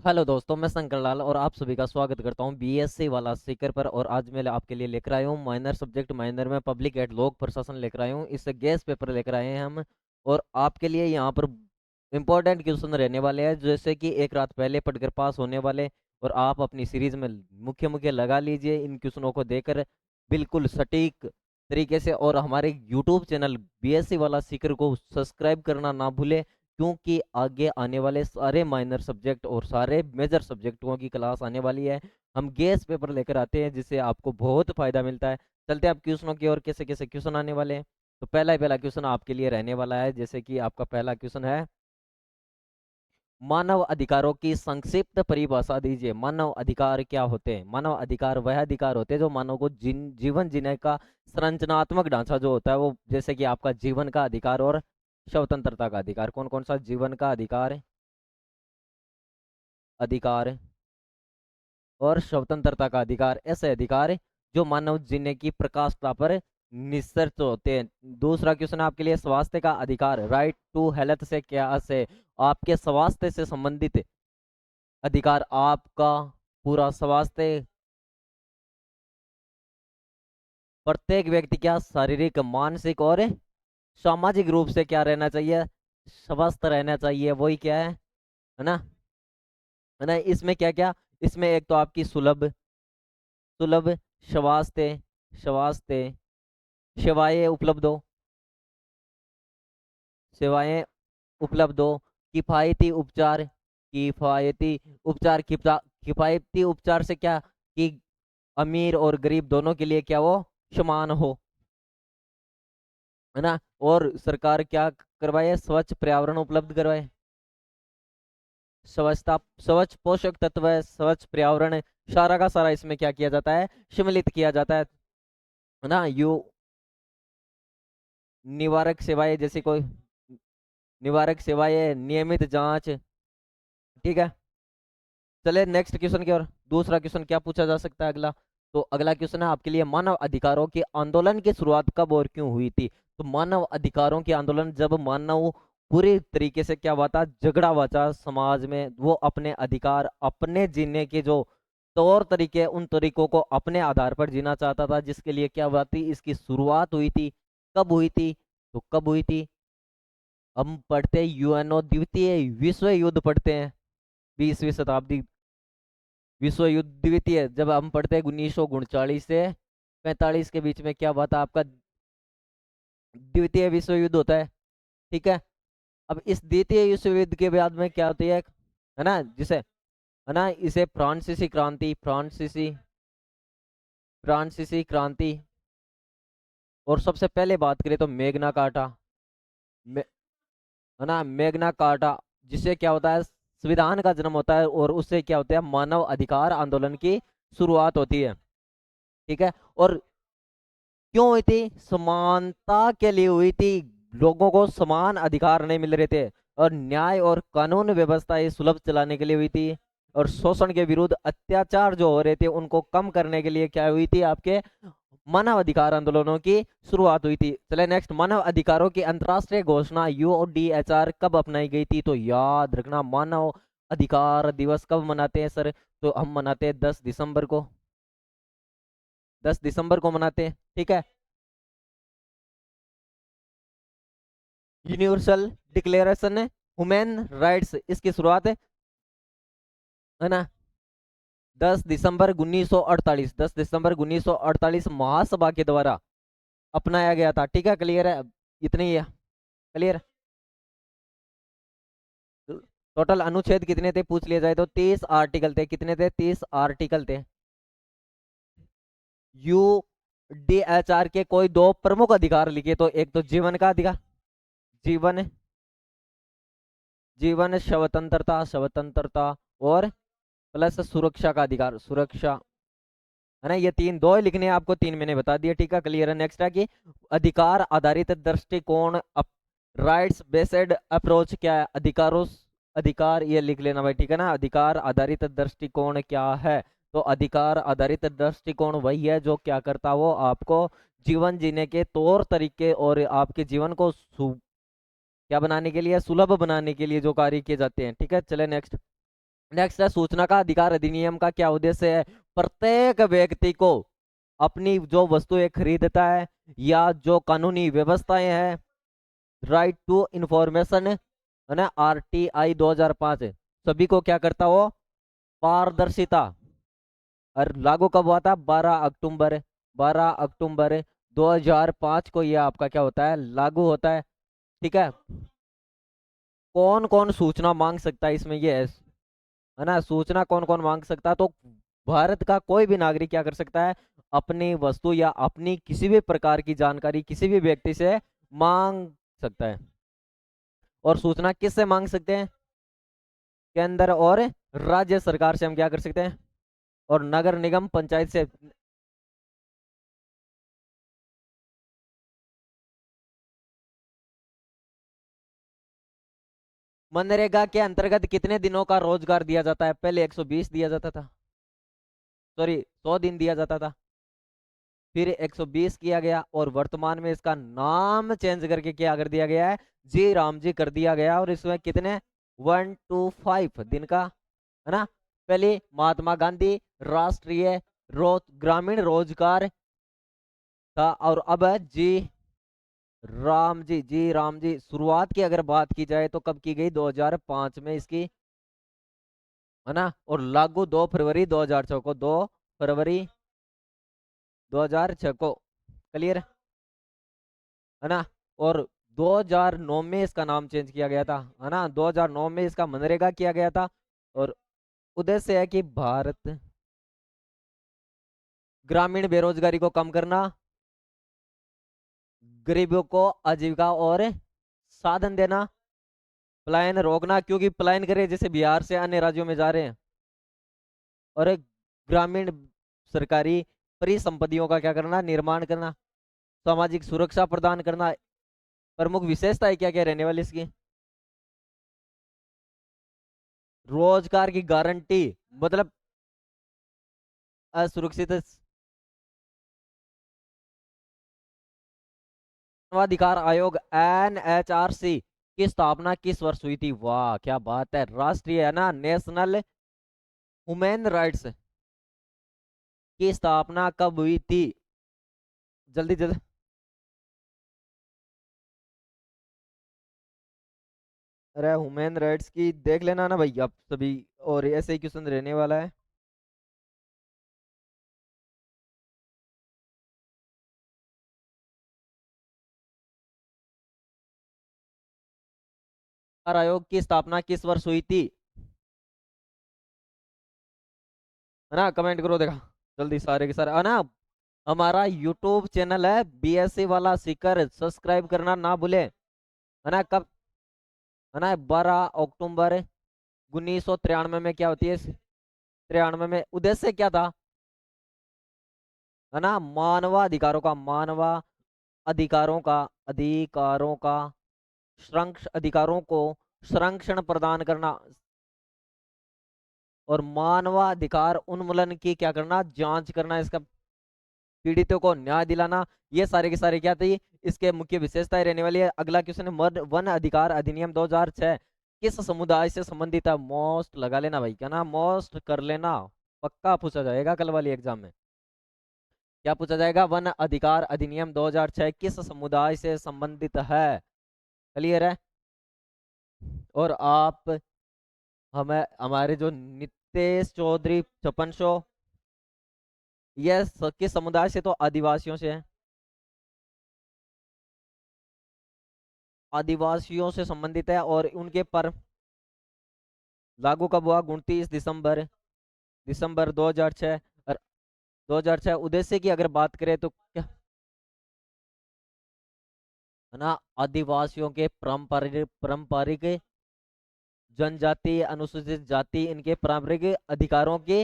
Hello दोस्तों, मैं शंकर लाल और आप सभी का स्वागत करता हूं बीएससी वाला सीकर पर। और आज मैं आपके लिए लेकर आया हूं माइनर सब्जेक्ट माइनर में पब्लिक एड लोक प्रशासन लेकर आया हूं। इससे गैस पेपर लेकर आए हैं हम। और आपके लिए यहां पर इंपॉर्टेंट क्वेश्चन रहने वाले हैं, जैसे कि एक रात पहले पढ़कर पास होने वाले। और आप अपनी सीरीज में मुख्य मुख्य लगा लीजिए इन क्वेश्चनों को देकर बिल्कुल सटीक तरीके से। और हमारे यूट्यूब चैनल बीएससी वाला सीकर को सब्सक्राइब करना ना भूले, क्योंकि आगे आने वाले सारे माइनर सब्जेक्ट और सारे मेजर सब्जेक्टों की क्लास आने वाली है। हम गेस पेपर लेकर आते हैं जिससे आपको बहुत फायदा मिलता है। चलते हैं आप क्वेश्चनों की और कैसे कैसे क्वेश्चन आने वाले हैं। तो पहला क्वेश्चन आपके लिए रहने वाला है, जैसे कि आपका पहला क्वेश्चन है, मानव अधिकारों की संक्षिप्त परिभाषा दीजिए। मानव अधिकार क्या होते हैं? मानव अधिकार वह अधिकार होते हैं जो मानव को जीवन जीने का संरचनात्मक ढांचा जो होता है वो, जैसे कि आपका जीवन का अधिकार और स्वतंत्रता का अधिकार। कौन कौन सा? जीवन का अधिकार, अधिकार और स्वतंत्रता का अधिकार, ऐसे अधिकार जो मानव जीने की प्रकाष्ठा पर निश्चित होते हैं। दूसरा क्वेश्चन आपके लिए, स्वास्थ्य का अधिकार, राइट टू हेल्थ से क्या से? आपके स्वास्थ्य से संबंधित अधिकार, आपका पूरा स्वास्थ्य, प्रत्येक व्यक्ति क्या शारीरिक मानसिक और सामाजिक रूप से क्या रहना चाहिए? स्वस्थ रहना चाहिए। वही क्या है ना? है ना? इसमें क्या क्या, इसमें एक तो आपकी सुलभ सुलभ स्वास्थ्य स्वास्थ्य सेवाएं उपलब्ध हो, सेवाएं उपलब्ध हो, किफायती उपचार, किफायती उपचार, किफायती उपचार से क्या कि अमीर और गरीब दोनों के लिए क्या वो समान हो, है ना? और सरकार क्या करवाए? स्वच्छ पर्यावरण उपलब्ध करवाए, स्वच्छता, स्वच्छ पोषक तत्व, स्वच्छ पर्यावरण, सारा का सारा इसमें क्या किया जाता है? सम्मिलित किया जाता है ना? यू निवारक सेवाएं, जैसे कोई निवारक सेवाएं, नियमित जांच। ठीक है, चले नेक्स्ट क्वेश्चन की ओर। दूसरा क्वेश्चन क्या पूछा जा सकता है अगला? तो अगला क्वेश्चन है आपके लिए, मानव अधिकारों के आंदोलन की शुरुआत कब और क्यों हुई थी? तो मानव अधिकारों के आंदोलन, जब मानव पूरी तरीके से क्या हुआ था, झगड़ा हुआ था समाज में। वो अपने अधिकार, अपने जीने के जो तौर तरीके, उन तरीकों को अपने आधार पर जीना चाहता था, जिसके लिए क्या हुआ थी, इसकी शुरुआत हुई थी। कब हुई थी? तो कब हुई थी? हम पढ़ते हैं यूएनओ, द्वितीय विश्व युद्ध पढ़ते हैं, 20वीं शताब्दी, विश्व युद्ध द्वितीय जब हम पढ़ते हैं 1939 से 45 के बीच में क्या हुआ था आपका? द्वितीय विश्व युद्ध होता है। ठीक है, अब इस द्वितीय विश्व युद्ध के बाद में क्या होती है ना, जिसे, है ना, इसे फ्रांसीसी क्रांति, फ्रांसीसी क्रांति। और सबसे पहले बात करें तो मेगना कार्टा, मे, है ना, मेगना कार्टा, जिससे क्या होता है, संविधान का जन्म होता है। और उससे क्या होता है, मानव अधिकार आंदोलन की शुरुआत होती है। ठीक है, और क्यों हुई थी? समानता के लिए हुई थी। लोगों को समान अधिकार नहीं मिल रहे थे, और न्याय और कानून व्यवस्था ये सुलभ चलाने के लिए हुई थी। और शोषण के विरुद्ध अत्याचार जो हो रहे थे उनको कम करने के लिए क्या हुई थी, आपके मानव अधिकार आंदोलनों की शुरुआत हुई थी। चले नेक्स्ट, मानव अधिकारों की अंतर्राष्ट्रीय घोषणा यूओडीएचआर कब अपनाई गई थी? तो याद रखना, मानव अधिकार दिवस कब मनाते हैं सर? तो हम मनाते हैं 10 दिसंबर को, 10 दिसंबर को मनाते हैं। ठीक है, यूनिवर्सल डिक्लेरेशन ह्यूमन राइट्स, इसकी शुरुआत है ना 10 दिसंबर 1948, 10 दिसंबर 1948 महासभा के द्वारा अपनाया गया था। ठीक है, क्लियर है? इतनी ही है, क्लियर? टोटल अनुच्छेद कितने थे पूछ लिया जाए तो 30 आर्टिकल थे। कितने थे? 30 आर्टिकल थे। यूडीएचआर के कोई दो प्रमुख अधिकार लिखे तो एक तो जीवन का अधिकार, जीवन, जीवन स्वतंत्रता, स्वतंत्रता, और प्लस सुरक्षा का अधिकार, सुरक्षा, है ना? ये तीन, दो ही लिखने हैं आपको, तीन मैंने बता दिया। ठीक है, क्लियर है? नेक्स्ट है कि अधिकार आधारित दृष्टिकोण, राइट्स बेस्ड अप्रोच क्या है? अधिकारों, अधिकार ये लिख लेना भाई, ठीक है ना? अधिकार आधारित दृष्टिकोण क्या है? तो अधिकार आधारित दृष्टिकोण वही है जो क्या करता, वो आपको जीवन जीने के तौर तरीके और आपके जीवन को क्या बनाने के लिए, सुलभ बनाने के लिए जो कार्य किए जाते हैं। ठीक है, चले नेक्स्ट। नेक्स्ट है सूचना का अधिकार अधिनियम का क्या उद्देश्य है? प्रत्येक व्यक्ति को अपनी जो वस्तुएं खरीदता है या जो कानूनी व्यवस्थाएं हैं, राइट टू इंफॉर्मेशन है ना, आरटीआई 2005, सभी को क्या करता हो? पारदर्शिता। और लागू कब हुआ था? 12 अक्टूबर, 12 अक्टूबर 2005 को यह आपका क्या होता है? लागू होता है। ठीक है। कौन कौन सूचना मांग सकता है इसमें? ये है ना, सूचना कौन कौन मांग सकता है? तो भारत का कोई भी नागरिक क्या कर सकता है? अपनी वस्तु या अपनी किसी भी प्रकार की जानकारी किसी भी व्यक्ति से मांग सकता है। और सूचना किससे मांग सकते हैं? केंद्र और राज्य सरकार से हम क्या कर सकते हैं? और नगर निगम पंचायत से। मनरेगा के अंतर्गत कितने दिनों का रोजगार दिया जाता है? पहले 120 दिया जाता था, सॉरी 100 दिन दिया जाता था, फिर 120 किया गया, और वर्तमान में इसका नाम चेंज करके क्या कर दिया गया है? जी राम जी कर दिया गया। और इसमें कितने? 125 दिन का, है ना। पहले महात्मा गांधी राष्ट्रीय ग्रामीण रोजगार था, और अब है जी राम जी। जी राम जी शुरुआत की अगर बात की जाए तो कब की गई? 2005 में इसकी, है ना। और लागू 2 फरवरी 2006 को, 2 फरवरी 2006 को। क्लियर, है ना। और 2009 में इसका नाम चेंज किया गया था, है ना। 2009 में इसका मनरेगा किया गया था। और उद्देश्य है कि भारत ग्रामीण बेरोजगारी को कम करना, गरीबों को आजीविका और साधन देना, पलायन रोकना, क्योंकि पलायन करे जैसे बिहार से अन्य राज्यों में जा रहे हैं, और एक ग्रामीण सरकारी परिसंपत्तियों का क्या करना? निर्माण करना, सामाजिक सुरक्षा प्रदान करना। प्रमुख विशेषता है क्या क्या रहने वाली इसकी? रोजगार की गारंटी, मतलब असुरक्षित मानवाधिकार आयोग NHRC की स्थापना किस वर्ष हुई थी? वाह क्या बात है, राष्ट्रीय, है ना, नेशनल ह्यूमन राइट्स की स्थापना कब हुई थी? जल्दी जल्दी। अरे ह्यूमन राइट्स की देख लेना ना भाई आप सभी, और ऐसे ही क्वेश्चन रहने वाला है। आयोग की स्थापना किस वर्ष हुई थी? है ना, कमेंट करो, देखा जल्दी सारे के सारे, है ना। हमारा यूट्यूब चैनल है BSc वाला सीकर, सब्सक्राइब करना ना भूले, है ना। कब, है ना, 12 अक्टूबर 1993 में क्या होती है? 93 में उद्देश्य क्या था? है ना, अधिकारों का अधिकारों का अधिकारों को संरक्षण प्रदान करना, और मानवाधिकार उन्मूलन की क्या करना? जांच करना, इसका पीड़ितों को न्याय दिलाना। ये सारे के सारे क्या थे? इसके मुख्य विशेषताएं रहने वाली है। अगला क्वेश्चन है, वन अधिकार अधिनियम 2006 किस समुदाय से संबंधित है? मोस्ट लगा लेना भाई, क्या ना, मोस्ट कर लेना, पक्का पूछा जाएगा कल वाली एग्जाम में। क्या पूछा जाएगा? वन अधिकार अधिनियम 2006 किस समुदाय से संबंधित है? क्लियर है। और आप हमें हमारे जो नितेश चौधरी 5600, ये किस समुदाय से? तो आदिवासियों से है, आदिवासियों से संबंधित है। और उनके पर लागू कब हुआ? 29 दिसंबर 2006। और 2006 उद्देश्य की अगर बात करें तो क्या, है ना, आदिवासियों के पारंपरिक जनजाति अनुसूचित जाति इनके पारंपरिक अधिकारों के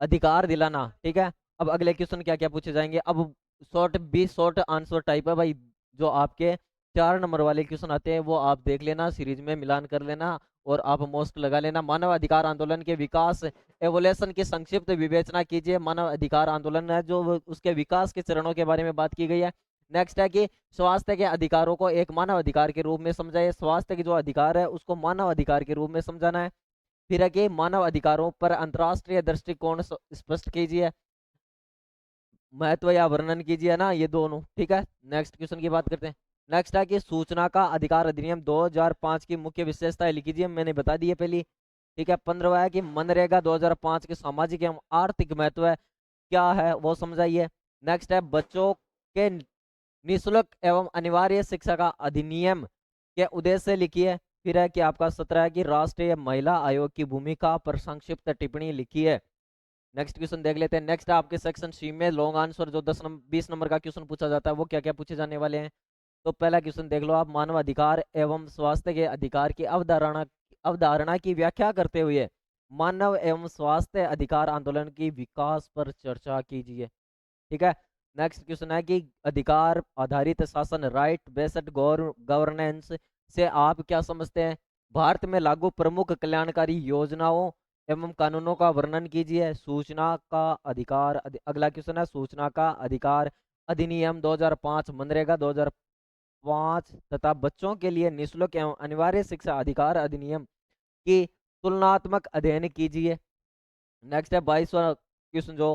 अधिकार दिलाना। ठीक है। अब अगले क्वेश्चन क्या क्या पूछे जाएंगे? अब शॉर्ट आंसर टाइप है भाई। जो आपके 4 नंबर वाले क्वेश्चन आते हैं वो आप देख लेना, सीरीज में मिलान कर लेना, और आप मोस्ट लगा लेना। मानव अधिकार आंदोलन के विकास एवोल्यूशन की संक्षिप्त विवेचना कीजिए। मानव अधिकार आंदोलन है जो उसके विकास के चरणों के बारे में बात की गई है। नेक्स्ट है कि स्वास्थ्य के अधिकारों को एक मानव अधिकार के रूप में समझाइए। स्वास्थ्य के जो अधिकार है उसको मानव अधिकार के रूप में समझाना है। फिर है कि मानव अधिकारों पर अंतर्राष्ट्रीय दृष्टिकोण स्पष्ट कीजिए, महत्व या वर्णन कीजिए ना, ये दोनों। ठीक है, नेक्स्ट क्वेश्चन की बात करते हैं। नेक्स्ट है कि सूचना का अधिकार अधिनियम 2005 की मुख्य विशेषताएं लिख कीजिए, मैंने बता दी है पहली। ठीक है, 15वां है कि मनरेगा 2005 के सामाजिक एवं आर्थिक महत्व है, क्या है वो समझाइए। नेक्स्ट है बच्चों के निःशुल्क एवं अनिवार्य शिक्षा का अधिनियम के उद्देश्य लिखिए। फिर है कि आपका 17 है कि राष्ट्रीय महिला आयोग की भूमिका पर संक्षिप्त टिप्पणी लिखिए। नेक्स्ट क्वेश्चन देख लेते हैं। नेक्स्ट आपके सेक्शन सी में लॉन्ग आंसर जो 20 नंबर का क्वेश्चन पूछा जाता है वो क्या क्या पूछे जाने वाले हैं। तो पहला क्वेश्चन देख लो आप, मानव अधिकार एवं स्वास्थ्य के अधिकार की अवधारणा अवधारणा की व्याख्या करते हुए मानव एवं स्वास्थ्य अधिकार आंदोलन की विकास पर चर्चा कीजिए। ठीक है, नेक्स्ट क्वेश्चन है कि अधिकार आधारित शासन, राइट बेस्ड गवर्नेंस से आप क्या समझते हैं। भारत में लागू प्रमुख कल्याणकारी योजनाओं एवं कानूनों का वर्णन कीजिए। सूचना का अधिकार अगला क्वेश्चन है, सूचना का अधिकार अधिनियम 2005, मनरेगा 2005 तथा बच्चों के लिए निःशुल्क एवं अनिवार्य शिक्षा अधिकार अधिनियम की तुलनात्मक अध्ययन कीजिए। नेक्स्ट है 22वां क्वेश्चन जो,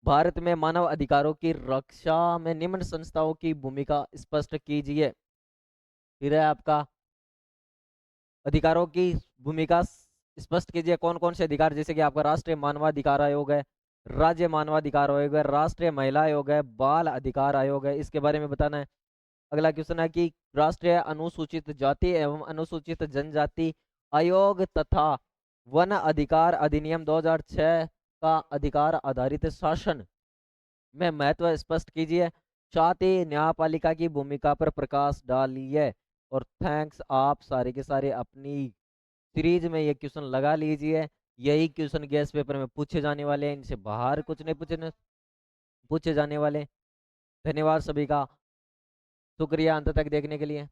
भारत में मानव अधिकारों की रक्षा में निम्न संस्थाओं की भूमिका स्पष्ट कीजिए। फिर है आपका अधिकारों की भूमिका स्पष्ट कीजिए, कौन कौन से अधिकार, जैसे कि आपका राष्ट्रीय मानवाधिकार आयोग है, राज्य मानवाधिकार आयोग है, राष्ट्रीय महिला आयोग है, बाल अधिकार आयोग है, इसके बारे में बताना है। अगला क्वेश्चन है कि राष्ट्रीय अनुसूचित जाति एवं अनुसूचित जनजाति आयोग तथा वन अधिकार अधिनियम 2006 का अधिकार आधारित शासन में महत्व स्पष्ट कीजिए। साथ ही न्यायपालिका की भूमिका पर प्रकाश डालिए। और थैंक्स, आप सारे के सारे अपनी सीरीज में ये क्वेश्चन लगा लीजिए, यही क्वेश्चन गैस पेपर में पूछे जाने वाले हैं, इनसे बाहर कुछ नहीं पूछे जाने वाले। धन्यवाद सभी का, शुक्रिया अंत तक देखने के लिए।